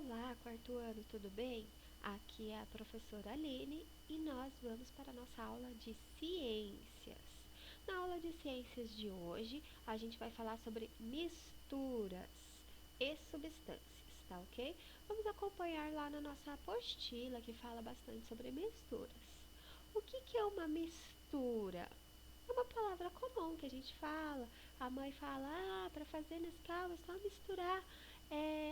Olá, quarto ano, tudo bem? Aqui é a professora Aline e nós vamos para a nossa aula de ciências. Na aula de ciências de hoje, a gente vai falar sobre misturas e substâncias, tá ok? Vamos acompanhar lá na nossa apostila que fala bastante sobre misturas. O que é uma mistura? É uma palavra comum que a gente fala. A mãe fala, para fazer Nescau é só misturar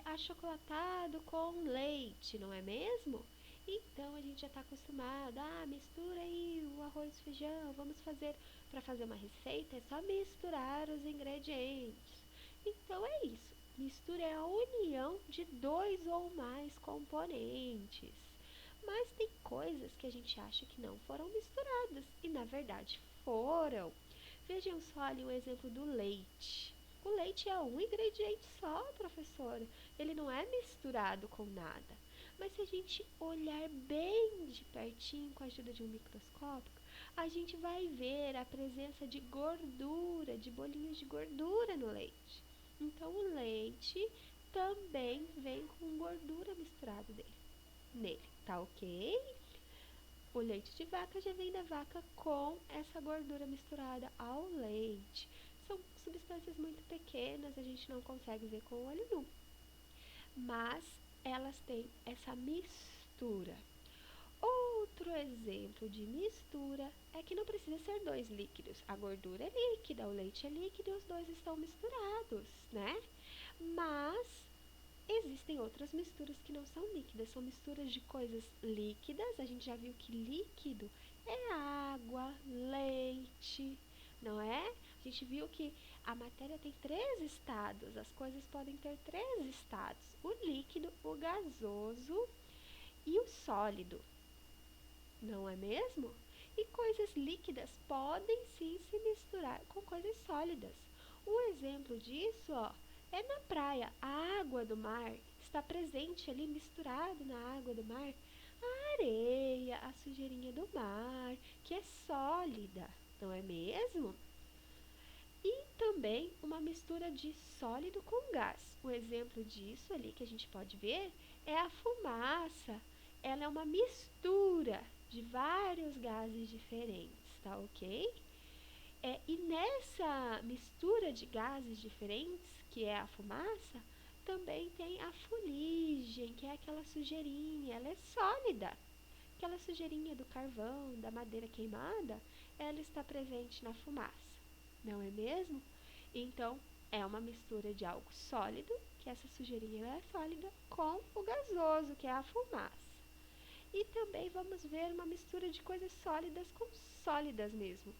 achocolatado com leite, não é mesmo? Então a gente já está acostumado, mistura aí o arroz e feijão, vamos fazer, para fazer uma receita é só misturar os ingredientes. Então é isso, mistura é a união de dois ou mais componentes. Mas tem coisas que a gente acha que não foram misturadas e na verdade foram. Vejam só ali o exemplo do leite. O leite é um ingrediente só, professora. Ele não é misturado com nada. Mas se a gente olhar bem de pertinho com a ajuda de um microscópio, a gente vai ver a presença de gordura, de bolinhos de gordura no leite. Então o leite também vem com gordura misturada nele, tá ok? O leite de vaca já vem da vaca com essa gordura misturada ao leite. São substâncias muito pequenas, a gente não consegue ver com o olho nu, mas elas têm essa mistura. Outro exemplo de mistura é que não precisa ser dois líquidos. A gordura é líquida, o leite é líquido e os dois estão misturados, né? Mas existem outras misturas que não são líquidas, são misturas de coisas líquidas. A gente já viu que líquido é água, leite, não é? A gente viu que a matéria tem três estados, as coisas podem ter três estados: o líquido, o gasoso e o sólido, não é mesmo? E coisas líquidas podem sim se misturar com coisas sólidas. Um exemplo disso, é na praia. A água do mar está presente ali, misturado na água do mar, a areia, a sujeirinha do mar, que é sólida, não é mesmo? E também uma mistura de sólido com gás. O exemplo disso ali que a gente pode ver é a fumaça. Ela é uma mistura de vários gases diferentes, tá ok? E nessa mistura de gases diferentes, que é a fumaça, também tem a fuligem, que é aquela sujeirinha, ela é sólida. Aquela sujeirinha do carvão, da madeira queimada, ela está presente na fumaça, não é mesmo? Então, é uma mistura de algo sólido, que essa sujeirinha é sólida, com o gasoso, que é a fumaça. E também vamos ver uma mistura de coisas sólidas com sólidas mesmo.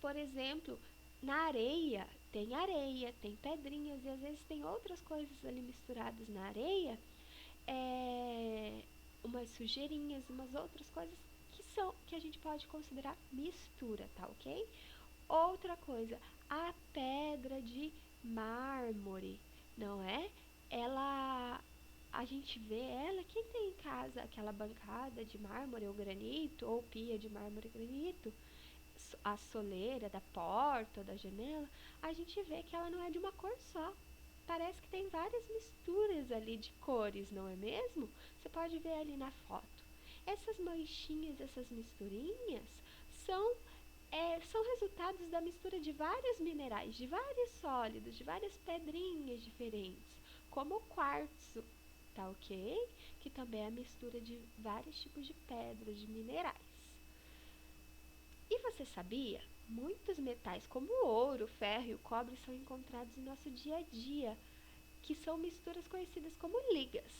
Por exemplo, na areia, tem pedrinhas e às vezes tem outras coisas ali misturadas na areia, umas sujeirinhas, umas outras coisas que a gente pode considerar mistura, tá ok? Outra coisa, a pedra de mármore, não é? Ela, a gente vê ela, quem tem em casa aquela bancada de mármore ou granito, ou pia de mármore e granito, a soleira da porta ou da janela, a gente vê que ela não é de uma cor só. Parece que tem várias misturas ali de cores, não é mesmo? Você pode ver ali na foto. Essas manchinhas, essas misturinhas, são, são resultados da mistura de vários minerais, de vários sólidos, de várias pedrinhas diferentes, como o quartzo, tá ok? Que também é a mistura de vários tipos de pedras, de minerais. E você sabia? Muitos metais, como o ouro, o ferro e o cobre, são encontrados no nosso dia a dia, que são misturas conhecidas como ligas.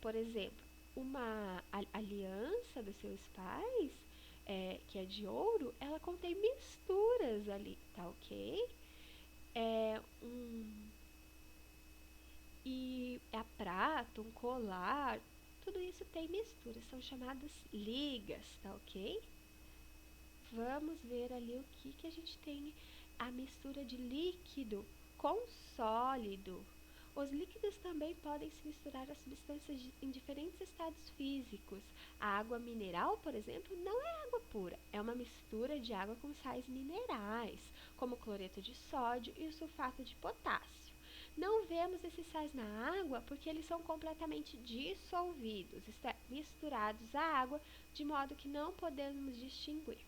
Por exemplo, uma aliança dos seus pais, que é de ouro, ela contém misturas ali, tá ok? É um, e a prata, um colar, tudo isso tem misturas, são chamadas ligas, tá ok? Vamos ver ali o que a gente tem, a mistura de líquido com sólido. Os líquidos também podem se misturar a substâncias em diferentes estados físicos. A água mineral, por exemplo, não é água pura, é uma mistura de água com sais minerais, como o cloreto de sódio e o sulfato de potássio. Não vemos esses sais na água porque eles são completamente dissolvidos, isto é, misturados à água, de modo que não podemos distinguir.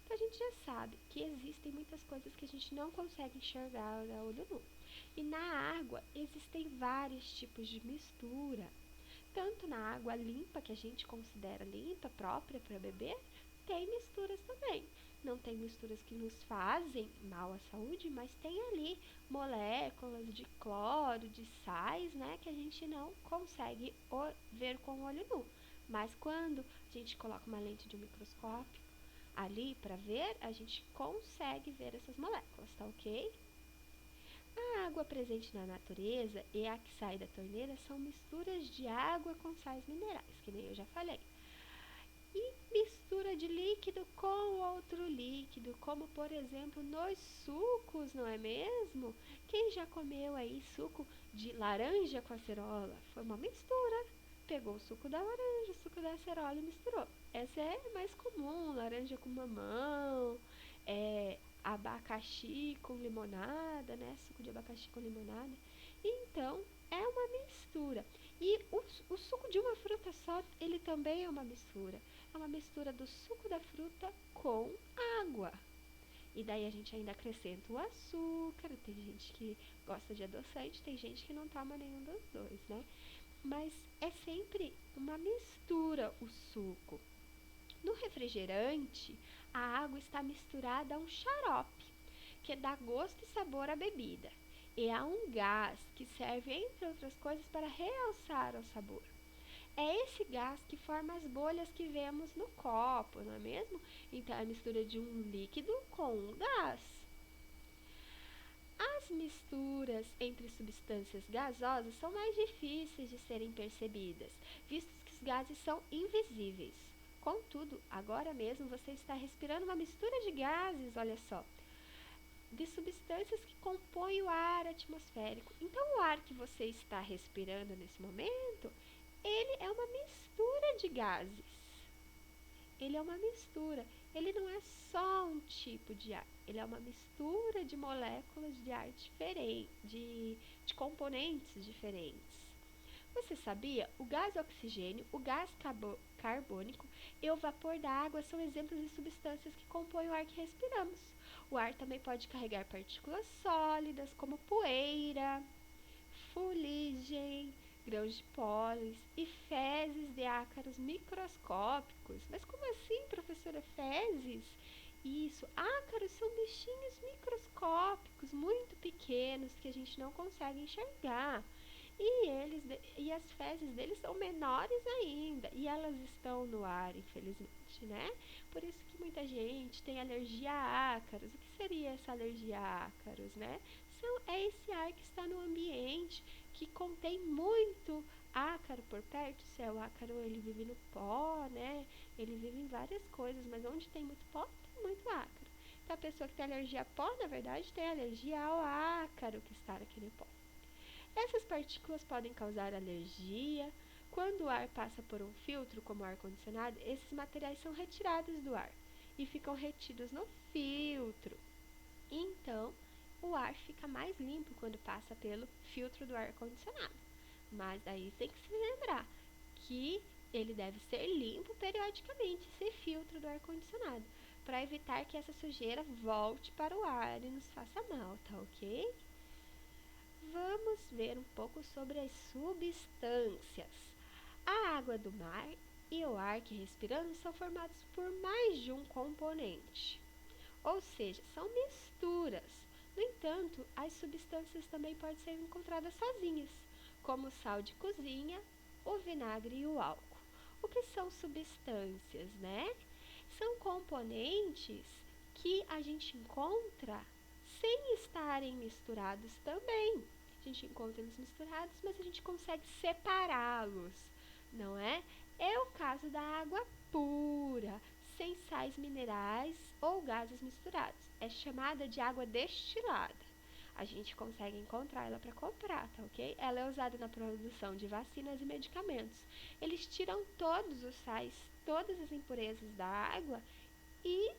Então a gente já sabe que existem muitas coisas que a gente não consegue enxergar a olho nu. E na água existem vários tipos de mistura. Tanto na água limpa, que a gente considera limpa, própria para beber, tem misturas também. Não tem misturas que nos fazem mal à saúde, mas tem ali moléculas de cloro, de sais, né, que a gente não consegue ver com o olho nu. Mas quando a gente coloca uma lente de um microscópio ali para ver, a gente consegue ver essas moléculas, tá ok? A água presente na natureza e a que sai da torneira são misturas de água com sais minerais, que nem eu já falei. E mistura de líquido com outro líquido, como por exemplo nos sucos, não é mesmo? Quem já comeu aí suco de laranja com acerola? Foi uma mistura. Pegou o suco da laranja, o suco da acerola e misturou. Essa é mais comum, laranja com mamão, abacaxi com limonada, né? Suco de abacaxi com limonada. Então, é uma mistura. E o suco de uma fruta só, ele também é uma mistura. É uma mistura do suco da fruta com água. E daí a gente ainda acrescenta o açúcar. Tem gente que gosta de adoçante, tem gente que não toma nenhum dos dois, né? Mas é sempre uma mistura o suco. No refrigerante, a água está misturada a um xarope, que dá gosto e sabor à bebida. E há um gás que serve, entre outras coisas, para realçar o sabor. É esse gás que forma as bolhas que vemos no copo, não é mesmo? Então, é a mistura de um líquido com um gás. As misturas entre substâncias gasosas são mais difíceis de serem percebidas, visto que os gases são invisíveis. Contudo, agora mesmo você está respirando uma mistura de gases, olha só, de substâncias que compõem o ar atmosférico. Então, o ar que você está respirando nesse momento, ele é uma mistura de gases. Ele é uma mistura. Ele não é só um tipo de ar. Ele é uma mistura de moléculas de ar diferente, de componentes diferentes. Você sabia? O gás oxigênio, o gás carbônico e o vapor da água são exemplos de substâncias que compõem o ar que respiramos. O ar também pode carregar partículas sólidas, como poeira, fuligem, grãos de pólen e fezes de ácaros microscópicos. Mas como assim, professora, fezes? Isso, ácaros são bichinhos microscópicos, muito pequenos, que a gente não consegue enxergar. E as fezes deles são menores ainda, e elas estão no ar, infelizmente, né? Por isso que muita gente tem alergia a ácaros. O que seria essa alergia a ácaros, né? É esse ar que está no ambiente, que contém muito ácaro por perto. Se é o ácaro, ele vive no pó, né? Ele vive em várias coisas, mas onde tem muito pó, tem muito ácaro. Então, a pessoa que tem alergia a pó, na verdade, tem alergia ao ácaro que está naquele pó. Essas partículas podem causar alergia. Quando o ar passa por um filtro, como o ar-condicionado, esses materiais são retirados do ar e ficam retidos no filtro. Então, o ar fica mais limpo quando passa pelo filtro do ar-condicionado. Mas daí tem que se lembrar que ele deve ser limpo periodicamente, esse filtro do ar-condicionado, para evitar que essa sujeira volte para o ar e nos faça mal, tá ok? Vamos ver um pouco sobre as substâncias. A água do mar e o ar que respiramos são formados por mais de um componente, ou seja, são misturas. No entanto, as substâncias também podem ser encontradas sozinhas, como o sal de cozinha, o vinagre e o álcool. O que são substâncias, né? São componentes que a gente encontra sem estarem misturados também. A gente encontra eles misturados, mas a gente consegue separá-los, não é? É o caso da água pura, sem sais minerais ou gases misturados. É chamada de água destilada. A gente consegue encontrar ela para comprar, tá ok? Ela é usada na produção de vacinas e medicamentos. Eles tiram todos os sais, todas as impurezas da água e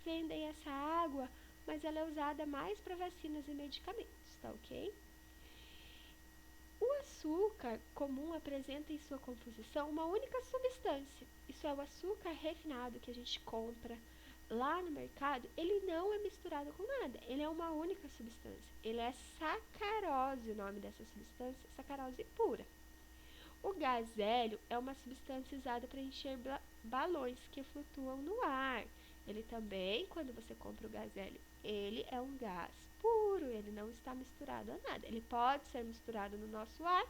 vendem essa água, mas ela é usada mais para vacinas e medicamentos, tá ok? açúcar comum apresenta em sua composição uma única substância. Isso é o açúcar refinado que a gente compra lá no mercado. Ele não é misturado com nada, ele é uma única substância. Ele é sacarose, o nome dessa substância, sacarose pura. O gás hélio é uma substância usada para encher balões que flutuam no ar. Ele também, quando você compra o gás hélio, ele é um gás puro, ele não está misturado a nada. Ele pode ser misturado no nosso ar,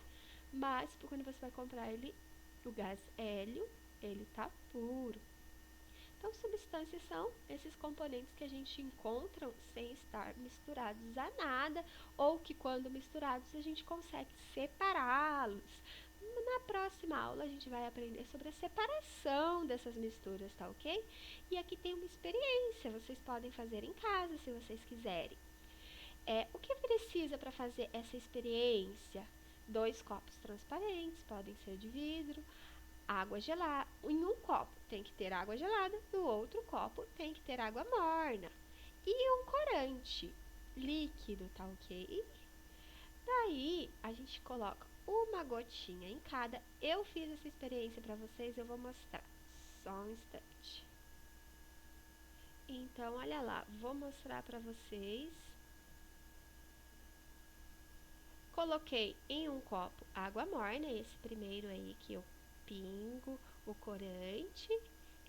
mas quando você vai comprar ele, o gás hélio, ele está puro. Então, substâncias são esses componentes que a gente encontra sem estar misturados a nada, ou que quando misturados a gente consegue separá-los. Na próxima aula a gente vai aprender sobre a separação dessas misturas, tá ok? E aqui tem uma experiência, vocês podem fazer em casa se vocês quiserem. O que precisa para fazer essa experiência? 2 copos transparentes, podem ser de vidro, água gelada. Em um copo tem que ter água gelada, no outro copo tem que ter água morna. E um corante líquido, tá ok? Daí a gente coloca uma gotinha em cada. Eu fiz essa experiência para vocês, eu vou mostrar. Só um instante. Então, olha lá, vou mostrar para vocês. Coloquei em um copo água morna, esse primeiro aí que eu pingo o corante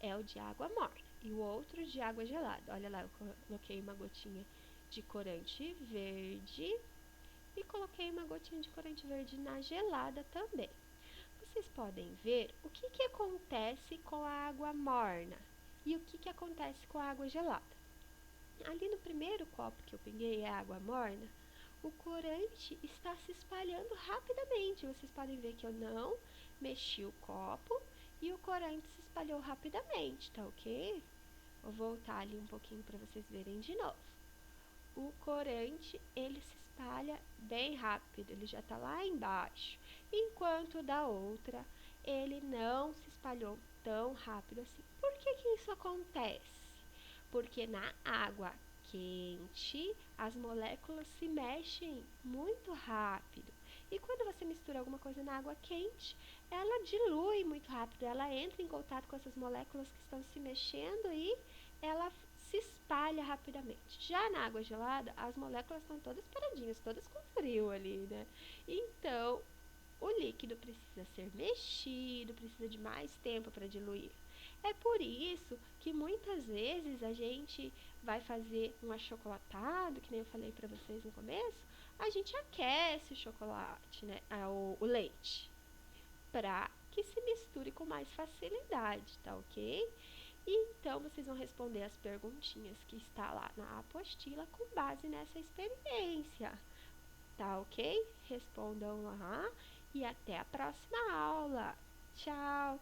é o de água morna e o outro de água gelada. Olha lá, eu coloquei uma gotinha de corante verde e coloquei uma gotinha de corante verde na gelada também. Vocês podem ver o que acontece com a água morna e o que acontece com a água gelada. Ali no primeiro copo que eu peguei, a água morna, o corante está se espalhando rapidamente. Vocês podem ver que eu não mexi o copo e o corante se espalhou rapidamente, tá ok? Vou voltar ali um pouquinho para vocês verem de novo. O corante, ele se espalha bem rápido, ele já está lá embaixo, enquanto o da outra, ele não se espalhou tão rápido assim. Por que isso acontece? Porque na água quente, as moléculas se mexem muito rápido. E quando você mistura alguma coisa na água quente, ela dilui muito rápido, ela entra em contato com essas moléculas que estão se mexendo e ela se espalha rapidamente. Já na água gelada, as moléculas estão todas paradinhas, todas com frio ali, né? Então, o líquido precisa ser mexido, precisa de mais tempo para diluir. É por isso que muitas vezes a gente vai fazer um achocolatado, que nem eu falei para vocês no começo, a gente aquece o chocolate, né, o leite, para que se misture com mais facilidade, tá ok? Então, vocês vão responder as perguntinhas que está lá na apostila com base nessa experiência, tá ok? Respondam lá e até a próxima aula. Tchau!